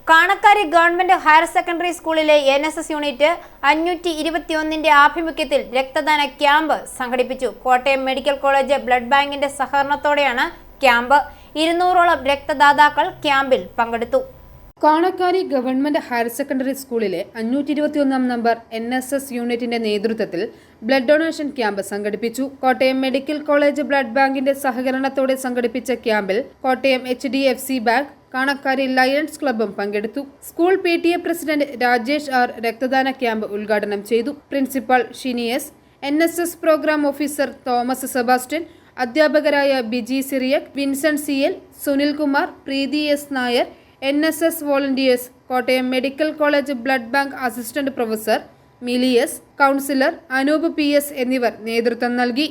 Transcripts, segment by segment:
Kanakkari government higher secondary സ്കൂളിലെ NSS unit 521 ആഭിമുഖ്യത്തിൽ രക്തദാന ക്യാമ്പ് സംഘടിപ്പിച്ചു. കോട്ടയം മെഡിക്കൽ കോളേജ് ബ്ലഡ് ബാങ്കിന്റെ സഹകരണത്തോടെയാണ് ക്യാമ്പ്. 200ഓളം രക്തദാതാക്കൾ ക്യാമ്പിൽ പങ്കെടുത്തു. കാണക്കാരി ഗവൺമെന്റ് ഹയർ സെക്കൻഡറി സ്കൂളിലെ 521 നമ്പർ NSS യൂണിറ്റിന്റെ നേതൃത്വത്തിൽ ബ്ലഡ് ഡൊണേഷൻ ക്യാമ്പ് സംഘടിപ്പിച്ചു. കോട്ടയം മെഡിക്കൽ കോളേജ് ബ്ലഡ് ബാങ്കിന്റെ സഹകരണത്തോടെ സംഘടിപ്പിച്ച ക്യാമ്പിൽ Kottayam HDFC bank, Kanakkari lions ക്ലബ്ബും പങ്കെടുത്തു. School PTA president Rajesh R രക്തദാന ക്യാമ്പ് ഉദ്ഘാടനം ചെയ്തു. Principal Shini S, NSS programme officer Thomas Sebastian, അധ്യാപകരായ Biji Cyriac, Vincent CL, Sunilkumar, Preethi S Nair, NSS volunteers, Kottayam medical college blood bank assistant professor Mili S, councillor Anoop PS എന്നിവർ നേതൃത്വം നൽകി.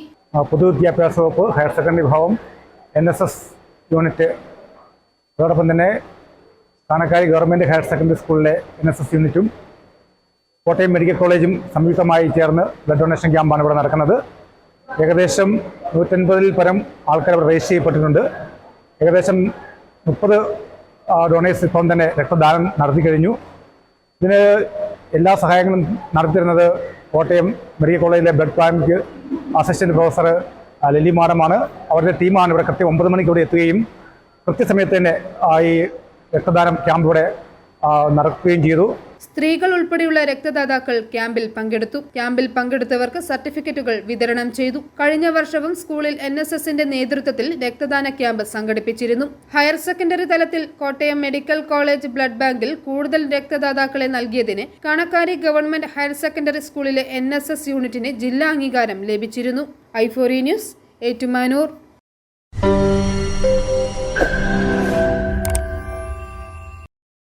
പൊതുവിദ്യാഭ്യാസ വകുപ്പ് ഹയർ സെക്കൻഡറി വിഭാഗം NSS യൂണിറ്റ്, അതോടൊപ്പം തന്നെ കാണക്കാരി ഗവൺമെൻറ് ഹയർ സെക്കൻഡറി സ്കൂളിലെ NSS യൂണിറ്റും കോട്ടയം മെഡിക്കൽ കോളേജും സംയുക്തമായി ചേർന്ന് ബ്ലഡ് ഡൊണേഷൻ ക്യാമ്പാണ് ഇവിടെ നടക്കുന്നത്. ഏകദേശം 150-ൽ പരം ആൾക്കാർ ഇവിടെ രജിസ്റ്റർ ചെയ്യപ്പെട്ടിട്ടുണ്ട്. ഏകദേശം 30 ഡൊണേഴ്സ് ഇപ്പം തന്നെ രക്തദാനം നടത്തി കഴിഞ്ഞു. ഇതിന് എല്ലാ സഹായങ്ങളും നടത്തിയിരുന്നത് കോട്ടയം മെഡിക്കൽ കോളേജിലെ ബ്ലഡ് ബാങ്ക് അസിസ്റ്റന്റ് പ്രൊഫസർ ലലി മാഡമാണ്. അവരുടെ ടീമാണ് ഇവിടെ കൃത്യം 9 മണിക്ക് ഇവിടെ എത്തുകയും കൃത്യസമയത്ത് തന്നെ ഈ രക്തദാനം ക്യാമ്പ് ഇവിടെ നടക്കുകയും ചെയ്തു. സ്ത്രീകൾ ഉൾപ്പെടെയുള്ള രക്തദാതാക്കൾ ക്യാമ്പിൽ പങ്കെടുത്തു. ക്യാമ്പിൽ പങ്കെടുത്തവർക്ക് സർട്ടിഫിക്കറ്റുകൾ വിതരണം ചെയ്തു. കഴിഞ്ഞ വർഷവും സ്കൂളിൽ NSSന്റെ നേതൃത്വത്തിൽ രക്തദാന ക്യാമ്പ് സംഘടിപ്പിച്ചിരുന്നു. ഹയർ സെക്കൻഡറി തലത്തിൽ കോട്ടയം മെഡിക്കൽ കോളേജ് ബ്ലഡ് ബാങ്കിൽ കൂടുതൽ രക്തദാതാക്കളെ നൽകിയതിന് കാണക്കാരി ഗവൺമെന്റ് ഹയർ സെക്കൻഡറി സ്കൂളിലെ NSS യൂണിറ്റിന് ജില്ലാ അംഗീകാരം ലഭിച്ചിരുന്നു. i4E news, Ettumanoor.